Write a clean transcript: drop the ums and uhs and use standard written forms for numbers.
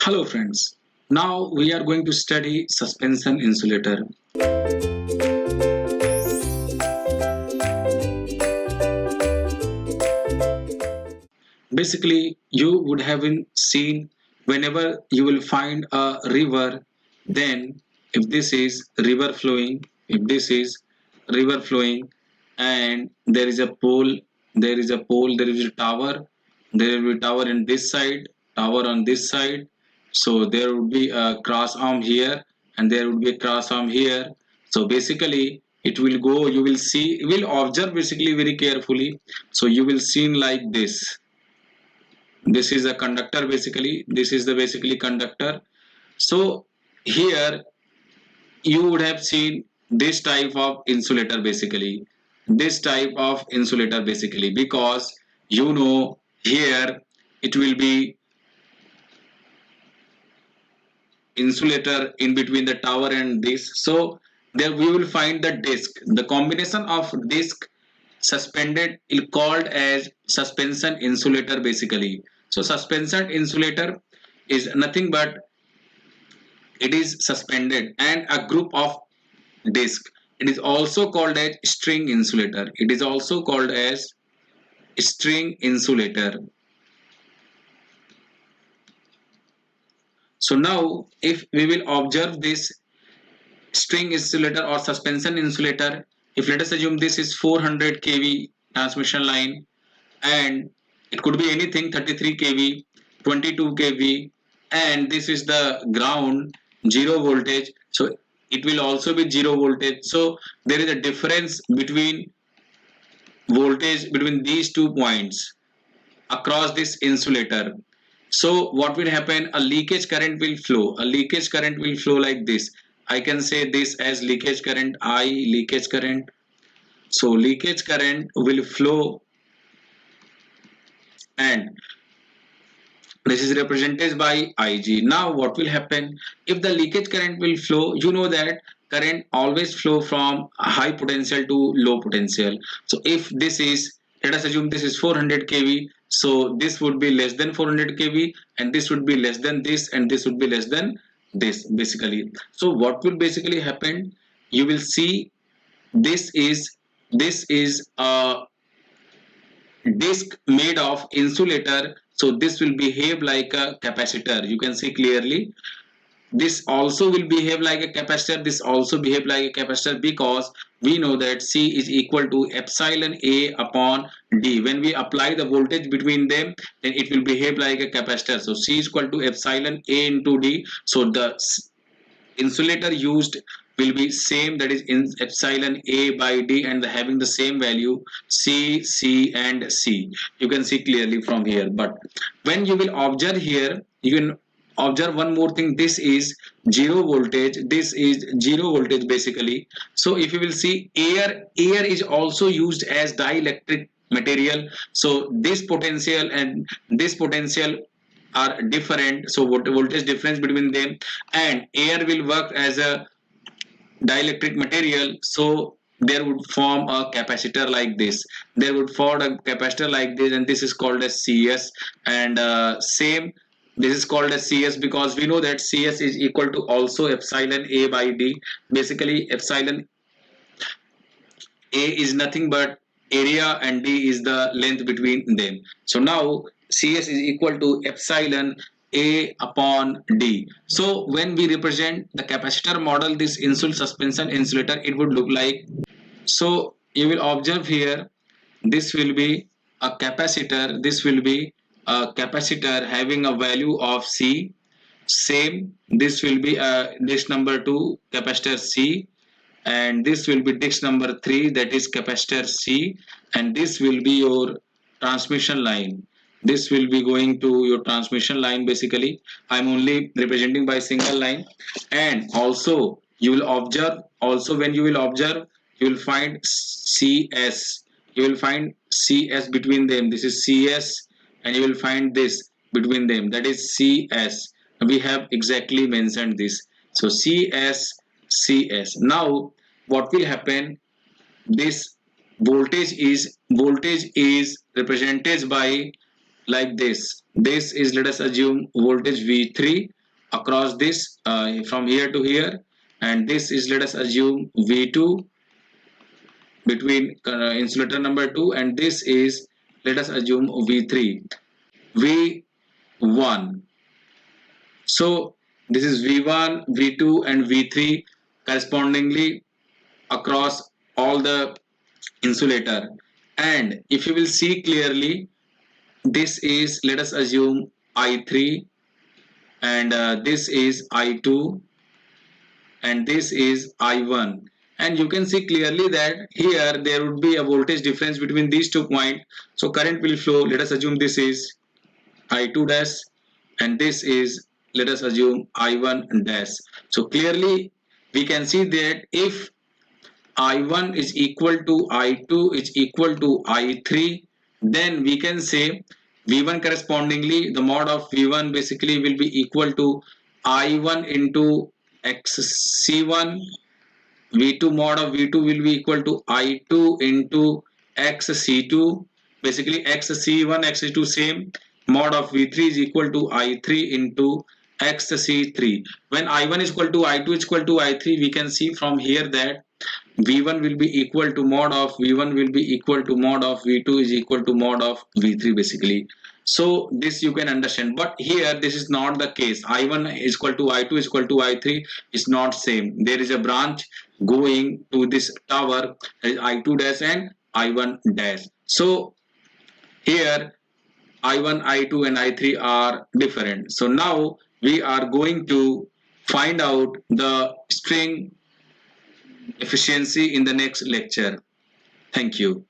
Hello friends, now we are going to study suspension insulator. Basically, you would have seen whenever you will find a river, then if this is river flowing, if this is river flowing and there is a pole, there is a tower, there will be tower in this side, tower on this side. So there would be a cross arm here and there would be a cross arm here. So basically it will go, you will see, you will observe basically very carefully. So you will see like this is a conductor, basically this is the basically conductor. So here you would have seen this type of insulator, basically this type of insulator, basically because here it will be insulator in between the tower and this. So there we will find the disc, the combination of disc suspended is called as suspension insulator, basically. So suspension insulator is nothing but it is suspended and a group of disc. It is also called as string insulator. It is also called as string insulator. So now if we will observe this string insulator or suspension insulator, if let us assume this is 400 kV transmission line and it could be anything, 33 kV, 22 kV, and this is the ground, zero voltage, so it will also be zero voltage. So there is a difference between voltage between these 2 points across this insulator. So what will happen, a leakage current will flow, a leakage current will flow like this. I can say this as leakage current, I leakage current. So leakage current will flow and this is represented by Ig. Now what will happen, if the leakage current will flow, you know that current always flow from high potential to low potential. So if this is, let us assume this is 400 kV, so this would be less than 400 kV and this would be less than this and this would be less than this, basically. So what will basically happen, you will see this is a disc made of insulator. So this will behave like a capacitor, you can see clearly. This also will behave like a capacitor, this also behave like a capacitor because we know that C is equal to epsilon A upon D. When we apply the voltage between them, then it will behave like a capacitor. So C is equal to epsilon A into D. So the insulator used will be same, that is in epsilon A by D, and having the same value C, C and C. You can see clearly from here. But when you will observe here, you can observe one more thing, this is zero voltage, this is zero voltage, basically. So if you will see, air is also used as dielectric material. So this potential and this potential are different, so what voltage difference between them, and air will work as a dielectric material. So there would form a capacitor like this, there would form a capacitor like this, and this is called as CS. And same, this is called as CS because we know that CS is equal to also epsilon A by D. Basically epsilon A is nothing but area and D is the length between them. So now CS is equal to epsilon A upon D. So when we represent the capacitor model, this suspension insulator, it would look like. So you will observe here, this will be a capacitor, this will be a capacitor having a value of C. Same, this will be a disk number 2 capacitor C, and this will be disk number 3, that is capacitor C, and this will be your transmission line. This will be going to your transmission line, basically. I'm only representing by single line. And also you will observe, also when you will observe, you will find CS, you will find CS between them, this is CS, and you will find this between them, that is CS. We have exactly mentioned this. So CS, CS. Now what will happen, this voltage is represented by like this. This is, let us assume, voltage V3, across this from here to here, and this is, let us assume, V2 between insulator number 2, and this is, let us assume, V3, V1. So this is V1, V2 and V3 correspondingly across all the insulator. And if you will see clearly, this is, let us assume, I3, and this is I2, and this is I1. And you can see clearly that here there would be a voltage difference between these 2 points. So current will flow, let us assume this is I2 dash, and this is, let us assume, I1 dash. So clearly we can see that if I1 is equal to I2 is equal to I3, then we can say V1 correspondingly, the mod of V1 basically will be equal to I1 into XC1. V2 mod of V2 will be equal to I2 into XC2. Basically XC1, XC2 same. Mod of V3 is equal to I3 into XC3. When I1 is equal to I2 is equal to I3, we can see from here that V1 will be equal to mod of V1 will be equal to mod of V2 is equal to mod of V3 basically. So this you can understand, but here this is not the case. I1 is equal to I2 is equal to I3 is not same. There is a branch going to this tower, that is I2 dash and I1 dash. So here I1, I2 and I3 are different. So now we are going to find out the string efficiency in the next lecture. Thank you.